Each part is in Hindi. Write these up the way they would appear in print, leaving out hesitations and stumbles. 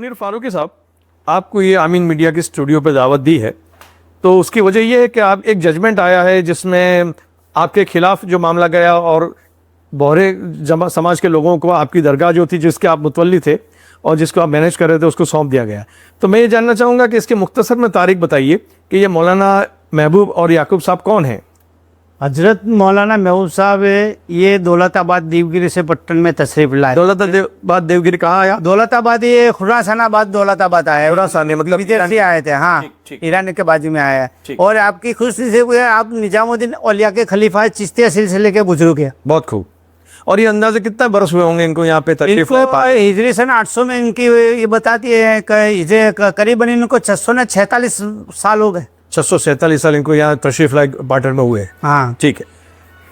मुनीर फारूकी साहब, आपको ये आमीन मीडिया की स्टूडियो पे दावत दी है, तो उसकी वजह ये है कि आप एक जजमेंट आया है जिसमें आपके खिलाफ जो मामला गया और बहरे समाज के लोगों को आपकी दरगाह जो थी जिसके आप मुतवल्ली थे और जिसको आप मैनेज कर रहे थे उसको सौंप दिया गया। तो मैं ये जानना चाहूँगा कि इसके मुख्तसर में तारीख बताइए कि ये मौलाना महबूब और याकूब साहब कौन हैं? हजरत मौलाना महबूब साहब ये दौलताबाद देवगिरी से पट्टन में तशरीफ लाए। दौलताबाद देवगिरी कहाँ आया? दौलताबाद ये खुरासानाबाद दौलताबाद आया है। खुरासान मतलब विदेश से आए थे। हाँ, ईरान के बाजू में आया है। और आपकी खुशी से आप निजामुद्दीन औलिया के खलीफा चिश्तिया सिलसिले के बुजुर्ग है। बहुत खूब। और ये अंदाजे कितना बरस हुए होंगे इनको यहाँ पे तशरीफ? हिजरी सन 800 में इनकी ये बताती है करीबन इनको 646 साल हो गए। 647 साल इनको यहाँ तशरीफ लाए पार्टनर में हुए। हाँ, ठीक है।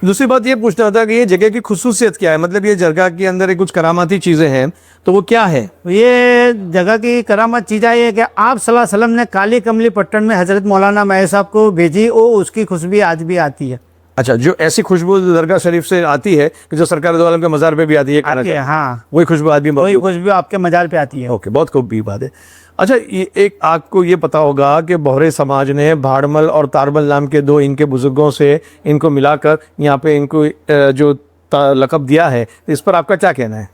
दूसरी बात ये पूछना था कि ये जगह की खुसूसियत क्या है, मतलब ये जगह के अंदर कुछ करामाती चीज़ें हैं तो वो क्या है? ये जगह की करामत चीज़ ये है कि आप सल्लल्लाहु अलैहि वसल्लम ने काली कमली पट्टन में हजरत मौलाना महबूब साहब को भेजी और उसकी खुशबू आज भी आती है। अच्छा, जो ऐसी खुशबू दरगाह शरीफ से आती है कि जो सरकार दो आलम के मज़ार पे भी आती है? हाँ, वही खुशबू आज भी, वही खुशबू आपके मज़ार पे आती है। ओके, बहुत खूब भी बात है। अच्छा, ये एक आपको ये पता होगा कि बहरे समाज ने भाड़मल और तारमल नाम के दो इनके बुजुर्गों से इनको मिलाकर यहाँ पे इनको जो लक़ब दिया है, इस पर आपका क्या कहना है?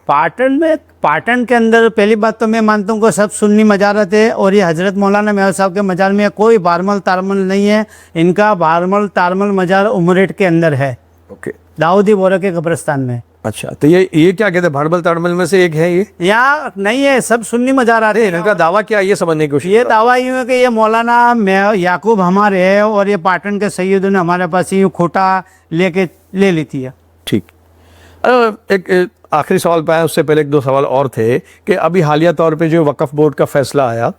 पाटन के अंदर पहली बात तो मैं मानता हूँ कि सब सुन्नी मजारत है और ये हजरत मौलाना महबूब साहब के मजार में कोई बारमल तारमल नहीं है। इनका बारमल तारमल मजार उमरेट के अंदर है। ओके, दाऊदी बोरा के कब्रिस्तान में। अच्छा, तो ये क्या कहते हैं, भाड़मल तारमल में से एक है ये? यहाँ नहीं है, सब सुन्नी मजारात है। इनका दावा क्या है ये समझने की कोशिश? ये दावा यूँ है कि ये मौलाना याकूब हमारे है और ये पाटन के सैयदों ने हमारे पास यूँ खोटा ले लेती है। ठीक। एक आखिरी सवाल पाया, उससे पहले एक दो सवाल और थे कि अभी हालिया तौर पे जो वक्फ बोर्ड का फैसला आया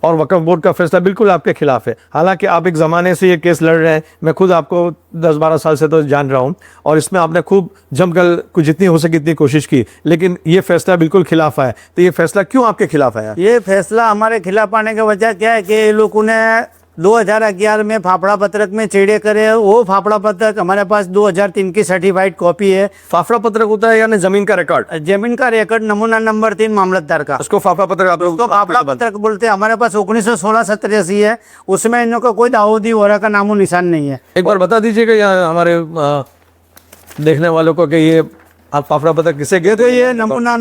और वक्फ बोर्ड का फैसला बिल्कुल आपके खिलाफ है, हालांकि आप एक ज़माने से ये केस लड़ रहे हैं, मैं खुद आपको 10-12 साल से तो जान रहा हूँ और इसमें आपने खूब जमकर जितनी हो सके इतनी कोशिश की, लेकिन ये फैसला बिल्कुल खिलाफ आया। तो ये फैसला क्यों आपके खिलाफ आया? ये फैसला हमारे खिलाफ आने की वजह क्या है कि लोगों ने 2011 में फाफड़ा पत्रक में चेड़े करे। वो फाफड़ा पत्रक हमारे पास 2003 की सर्टिफाइड कॉपी है। फाफड़ा पत्रक होता है यानी जमीन का रिकॉर्ड? जमीन का रिकॉर्ड, नमूना नंबर 3 मामलतदार का, उसको फाफड़ा पत्रक आप लोग फाफड़ा पत्रक बोलते हैं। हमारे पास 1916-87 है, उसमें इन लोगों का कोई दाऊदी वोरा का नामो निशान नहीं है। एक बार बता दीजिएगा या हमारे देखने वालों को कि ये आप फाफड़ा पत्रक किसे गए थे? ये नमूना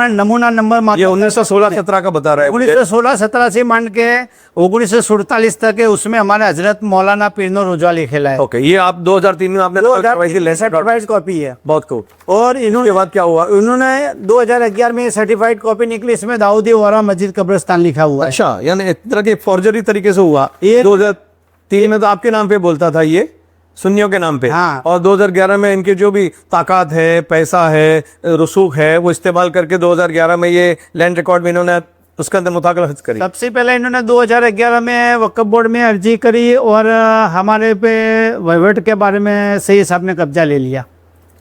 नमूना नंबर ये 1916-17 का बता रहा है। 1916-17 से मान के 1947 तक है, उसमें हमारे हजरत मौलाना पीरनो रोजा लिखेला है। ओके, ये आप 2003 में आपने सर्टिफाइड कॉपी है। बहुत खूब। और इन्होंने बाद क्या हुआ, उन्होंने 2011 में सर्टिफाइड कॉपी निकली, इसमें दाऊदी वोरा मस्जिद कब्रिस्तान लिखा हुआ। अच्छा, यानी इस तरह के फॉर्जरी तरीके से हुआ। ये 2003 में तो आपके नाम पे बोलता था, ये सुन्नियों के नाम पे। हाँ। और 2011 में इनके जो भी ताकत है, पैसा है, रसूख है, वो इस्तेमाल करके 2011 में ये लैंड रिकॉर्ड में इन्होंने उसके अंदर मुताकलत करी। सबसे पहले इन्होंने 2011 में वक्फ बोर्ड में अर्जी करी और हमारे पे वहीवट के बारे में सही साहब ने कब्जा ले लिया।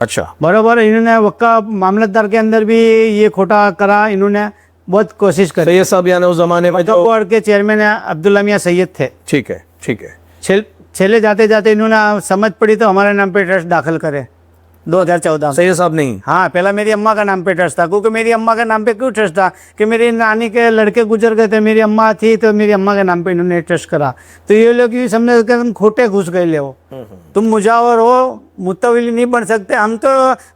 अच्छा, बराबर। इन्होंने वक्फ मामलतदार के अंदर भी ये खोटा करा, इन्होंने बहुत कोशिश करी। सैयद साहब यानी उस जमाने में वक्फ बोर्ड के चेयरमैन अब्दुल्ला मियां सैयद थे। ठीक है, ठीक है। छेले जाते जाते इन्होंने समझ पड़ी तो हमारे नाम पे ट्रस्ट दाखिल करे 2014 में। सैयद साहब नहीं? हाँ, पहला मेरी अम्मा का नाम पे ट्रस्ट था, क्योंकि मेरी अम्मा के नाम पे क्यों ट्रस्ट था कि मेरी नानी के लड़के गुजर गए थे, मेरी अम्मा थी तो मेरी अम्मा के नाम पे इन्होंने ट्रस्ट करा। तो ये लोग ये समझे कि तुम खोटे घुस गए ले हो, तुम मुजावर हो, मुतविली नहीं बन सकते। हम तो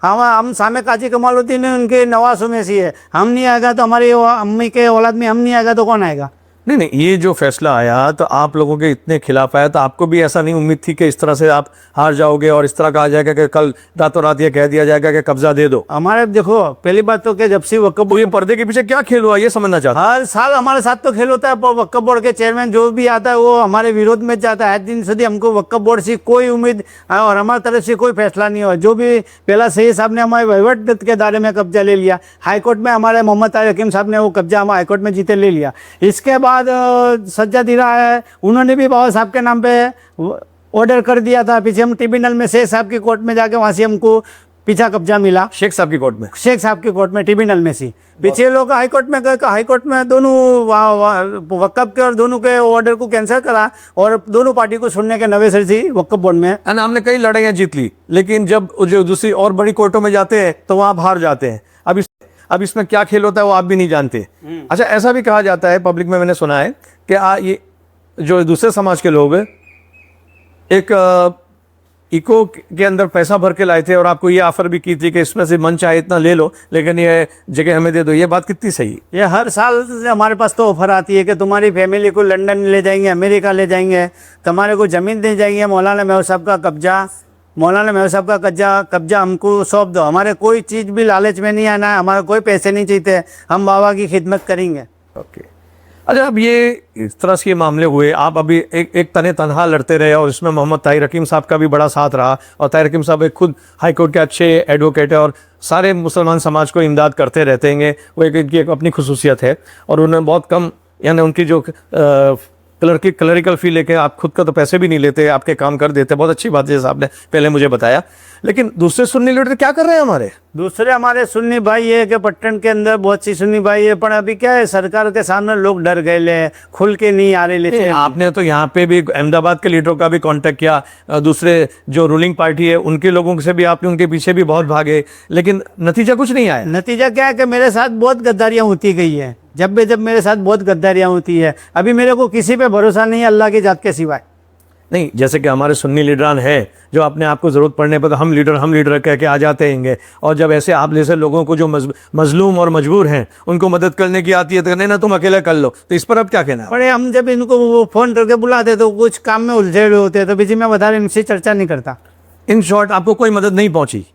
हम सामे काजी कमालुद्दीन उनके नवासों में से है, हम नहीं आएगा तो हमारी अम्मी के औलाद में हम नहीं आएगा तो कौन आएगा? नहीं, ये जो फैसला आया तो आप लोगों के इतने खिलाफ आया, तो आपको भी ऐसा नहीं उम्मीद थी कि इस तरह से आप हार जाओगे और इस तरह कहा जाएगा कि कल रातों रात ये कह दिया जाएगा कि कब्जा दे दो? हमारे देखो, पहली बात तो कि जब से वक्फ ये पर्दे के पीछे क्या खेल हुआ ये समझना चाहता हूं। हर साल हमारे साथ तो खेल होता है। वक्फ बोर्ड के चेयरमैन जो भी आता है वो हमारे विरोध में जाता है। 8 दिन से हमको वक्फ बोर्ड से कोई उम्मीद और हमारी तरफ से कोई फैसला नहीं हुआ। जो भी पहला सही साहब ने हमारे वहीवट के दायरे में कब्जा ले लिया, हाईकोर्ट में हमारे मोहम्मद तारिक हकीम साहब ने वो कब्जा हमारे हाईकोर्ट में जीते ले लिया। इसके बाद सज्जाद इरा है, उन्होंने भी बाबा साहब के नाम पे ऑर्डर कर दिया था। पीछे हम ट्रिब्यूनल में शेख साहब की कोर्ट में जाके वहाँ से हमको पीछा कब्जा मिला। शेख साहब की कोर्ट में? शेख साहब की कोर्ट में, ट्रिब्यूनल में से। पीछे लोग हाईकोर्ट में गए, हाईकोर्ट में दोनों वक्फ के और दोनों के ऑर्डर को कैंसिल करा और दोनों पार्टी को सुनने के नवे सिर से वक्फ बोर्ड में। हमने कई लड़ाइयाँ जीत ली, लेकिन जब जो दूसरी और बड़ी कोर्टों में जाते हैं तो वहाँ हार जाते हैं। अब इसमें क्या खेल होता है वो आप भी नहीं जानते। अच्छा, ऐसा भी कहा जाता है पब्लिक में, मैंने सुना है कि ये जो दूसरे समाज के लोग एक इको के अंदर पैसा भर के लाए थे और आपको ये ऑफर भी की थी कि इसमें से मन चाहे इतना ले लो, लेकिन ये जगह हमें दे दो। ये बात कितनी सही है? ये हर साल हमारे पास तो ऑफर आती है कि तुम्हारी फैमिली को लंदन ले जाएंगे, अमेरिका ले जाएंगे, तुम्हारे को ज़मीन दे जाएंगे, मौलाना महबूब साहब का कब्जा हमको सौंप दो। हमारे कोई चीज़ भी लालच में नहीं आना है, हमारे कोई पैसे नहीं चाहिए, हम बाबा की खिदमत करेंगे। ओके। अच्छा, अब ये इस तरह से ये मामले हुए, आप अभी एक तने तनहा लड़ते रहे और इसमें मोहम्मद ताहिर हकीम साहब का भी बड़ा साथ रहा, और ताहिर हकीम साहब एक खुद हाई कोर्ट के अच्छे एडवोकेट है और सारे मुसलमान समाज को इमदाद करते रहते हैं। वो इनकी एक अपनी खुसूसियत है, और उन्होंने बहुत कम, यानी उनकी जो क्लरिकल फी लेके आप खुद का तो पैसे भी नहीं लेते, आपके काम कर देते। बहुत अच्छी बात है जैसे आपने पहले मुझे बताया। लेकिन दूसरे सुन्नी लीडर क्या कर रहे हैं हमारे? दूसरे हमारे सुन्नी भाई है कि पट्टन के अंदर बहुत सी सुन्नी भाई है, पर अभी क्या है, सरकार के सामने लोग डर गए ले, खुल के नहीं आ रहे लेते। आपने तो यहाँ पे भी अहमदाबाद के लीडरों का भी कांटेक्ट किया, दूसरे जो रूलिंग पार्टी है उनके लोगों से भी आपने उनके पीछे भी बहुत भागे, लेकिन नतीजा कुछ नहीं आया। नतीजा क्या है कि मेरे साथ बहुत गद्दारियाँ होती गई है, जब मेरे साथ बहुत गद्दारियाँ होती है। अभी मेरे को किसी पे भरोसा नहीं है अल्लाह की जात के सिवाय। नहीं, जैसे कि हमारे सुन्नी लीडरान है जो अपने आप को ज़रूरत पड़ने पर तो हम लीडर कह के आ जाते हैंगे, और जब ऐसे आप जैसे लोगों को जो मजलूम और मजबूर हैं उनको मदद करने की आती है तो नहीं ना तुम अकेले कर लो, तो इस पर अब क्या कहना है? बड़े हम जब इनको वो फ़ोन करके बुलाते तो कुछ काम में उलझे हुए होते, तो बीच में बता रहे इनसे चर्चा नहीं करता। इन शॉर्ट आपको कोई मदद नहीं पहुंची?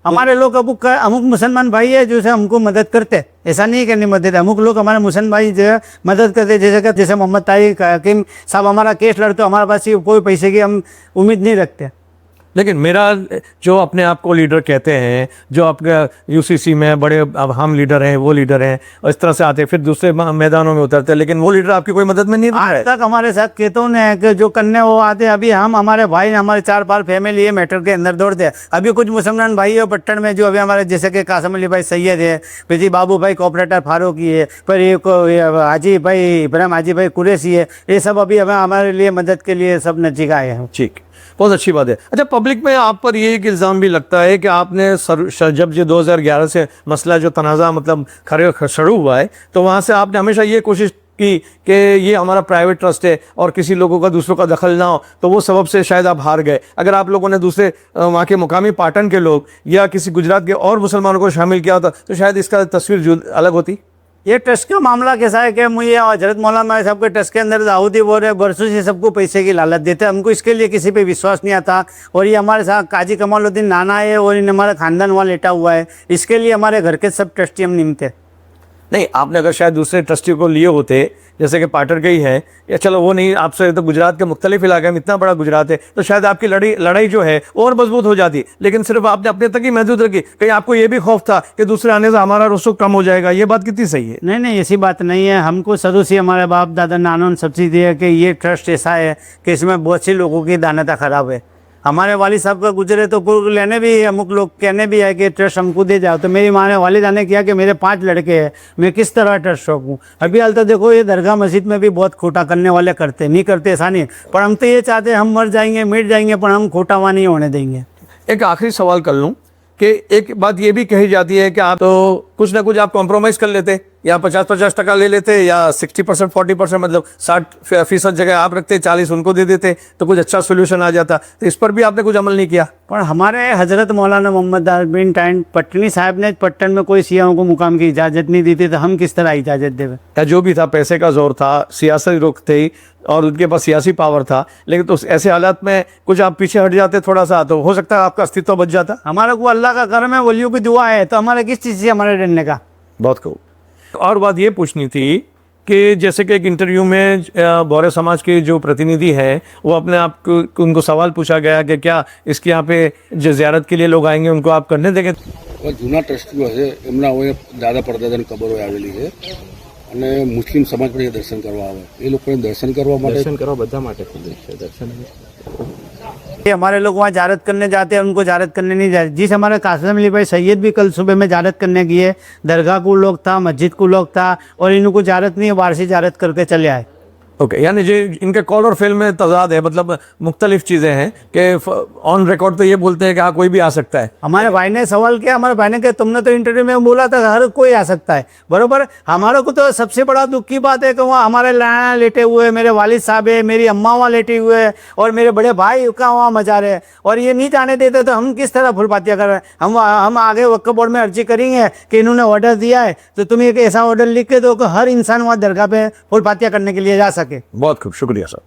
हमारे लोग अमुक मुसलमान भाई है जो से हमको मदद करते, ऐसा नहीं है कि नहीं मदद है। अमुक लोग हमारे मुसलमान भाई जो है मदद करते, जैसे मोहम्मद ताहिर हकीम साहब हमारा केस लड़ते, हमारे पास कोई पैसे की हम उम्मीद नहीं रखते। लेकिन मेरा जो अपने आप को लीडर कहते हैं, जो आपके यूसीसी में बड़े अब हम लीडर हैं, वो लीडर हैं, और इस तरह से आते हैं फिर दूसरे मैदानों में उतरते हैं, लेकिन वो लीडर आपकी कोई मदद में नहीं आ रहा है। तक हमारे साथ कहते हैं कि जो करने वो आते हैं। अभी हम हमारे भाई हमारे 4-5 फैमिली है मैटर के अंदर दौड़ते हैं। अभी कुछ मुसलमान भाई है पट्टन में जो अभी हमारे जैसे कि कासम अली भाई सैयद है, फिर जी बाबू भाई कोऑपरेटर फारूकी है, फिर एक हाजी भाई इब्राहिम हाजी भाई कुरैशी है, ये सब अभी हमें हमारे लिए मदद के लिए सब नजीक आए हैं। ठीक, बहुत अच्छी बात है। अच्छा, पब्लिक में आप पर ये एक इल्ज़ाम भी लगता है कि आपने जब ये 2011 से मसला जो तनाज़ा मतलब शुरू हुआ है, तो वहाँ से आपने हमेशा ये कोशिश की कि ये हमारा प्राइवेट ट्रस्ट है और किसी लोगों का दूसरों का दखल ना हो, तो वो सबब से शायद आप हार गए। अगर आप लोगों ने दूसरे वहाँ के मुकामी पाटन के लोग या किसी गुजरात के और मुसलमानों को शामिल किया होता तो शायद इसका तस्वीर अलग होती। ये ट्रस्ट का मामला कैसा है कि मुझे हजरत मौलाना साहब के ट्रस्ट के अंदर दाऊदी बोल रहे बरसों से सबको पैसे की लालच देते, हमको इसके लिए किसी पे विश्वास नहीं आता। और ये हमारे साथ काजी कमालुद्दीन नाना है और इन हमारा खानदान वहाँ लेटा हुआ है, इसके लिए हमारे घर के सब ट्रस्टी हम निमते। नहीं, आपने अगर शायद दूसरे ट्रस्टी को लिए होते, जैसे कि पाटर के ही हैं, या चलो वो नहीं, आपसे तो गुजरात के मुख्तलिफ इलाके में इतना बड़ा गुजरात है, तो शायद आपकी लड़ाई जो है और मजबूत हो जाती। लेकिन सिर्फ आपने अपने तक ही महदूद रखी। कहीं आपको ये भी खौफ था कि दूसरे आने से हमारा रसूख कम हो जाएगा? ये बात कितनी सही है? नहीं, ऐसी बात नहीं है। हमको शुरू से हमारे बाप दादा नानों ने सब्सिडी दी है कि ये ट्रस्ट ऐसा है कि इसमें बहुत सी लोगों की दानता खराब है। हमारे वालिद साहब का गुजरे तो कुल लेने भी अमुक लोग कहने भी है कि ट्रस्ट हमको दे जाओ, तो मेरी माँ ने वालिदा ने किया कि मेरे 5 लड़के हैं, मैं किस तरह ट्रस्ट सौंपूँ। अभी हाल तो देखो ये दरगाह मस्जिद में भी बहुत खोटा करने वाले करते नहीं करते ऐसा नहीं, पर हम तो ये चाहते हैं हम मर जाएंगे मिट जाएंगे पर हम खोटा वहाँ नहीं होने देंगे। एक आखिरी सवाल कर लूँ कि एक बात ये भी कही जाती है कि आप तो कुछ ना कुछ आप कॉम्प्रोमाइज़ कर लेते, या 50-50% ले लेते, या 60% 40%, मतलब 60% जगह आप रखते, 40 उनको दे देते, तो कुछ अच्छा सोल्यूशन आ जाता। तो इस पर भी आपने कुछ अमल नहीं किया? पर हमारे हजरत मौलाना मोहम्मद बिन टाइम पट्टनी साहब ने पट्टन में कोई सियाओं को मुकाम की इजाज़त नहीं दी थी, तो हम किस तरह इजाज़त देवे? या जो भी था, पैसे का जोर था, सियासी रुख थी और उनके पास सियासी पावर था, लेकिन तो ऐसे हालात में कुछ आप पीछे हट जाते थोड़ा सा, तो हो सकता है आपका अस्तित्व बच जाता। हमारा को अल्लाह का करम है, वलियों की दुआ है, तो हमारे किस चीज़ से हमारे डरने का? बहुत खूब। और बात ये पूछनी थी कि जैसे कि एक इंटरव्यू में बोहरे समाज के जो प्रतिनिधि हैं वो अपने आप को उनको सवाल पूछा गया कि क्या इसके यहाँ पे जो ज़ियारत के लिए लोग आएंगे उनको आप करने देंगे? जूना ट्रस्टीओ है એમના હોય દાદા પરદાદાની કબરો આવેલી છે અને મુસ્લિમ સમાજ પણ એ દર્શન કરવા આવે, એ લોકોને દર્શન કરવા બધા માટે ખુલ્લું છે દર્શન। ये हमारे लोग वहाँ जारत करने जाते हैं, उनको जारत करने नहीं जाते। जिस हमारे कासिम अली भाई सैयद भी कल सुबह में जारत करने गए, दरगाह को लोग था, मस्जिद को लोग था, और इनको जारत नहीं बाहर से जारत करके चले आए। ओके यानी जो इनके कॉल और फेल में तजाद है, मतलब मुख्तलिफ चीज़ें हैं कि ऑन रिकॉर्ड तो ये बोलते हैं कि हाँ कोई भी आ सकता है। हमारे भाई ने सवाल किया, हमारे भाई ने कहा तुमने तो इंटरव्यू में बोला था हर कोई आ सकता है, बरोबर। हमारे को तो सबसे बड़ा दुख की बात है कि वहाँ हमारे लाया लेटे हुए, मेरे वालिद साहब है, मेरी अम्मा वहाँ लेटी हुए है और मेरे बड़े भाई का वहाँ मजा रहे, और ये नहीं जाने देते तो हम किस तरह फुलपातियाँ कर रहे हैं। हम आगे वक्फ बोर्ड में अर्जी करेंगे कि इन्होंने ऑर्डर दिया है तो तुम एक ऐसा ऑर्डर लिख के दो कि हर इंसान वहाँ दरगाह पे फुलपातियाँ करने के लिए जा सके। बहुत खूब, शुक्रिया सर।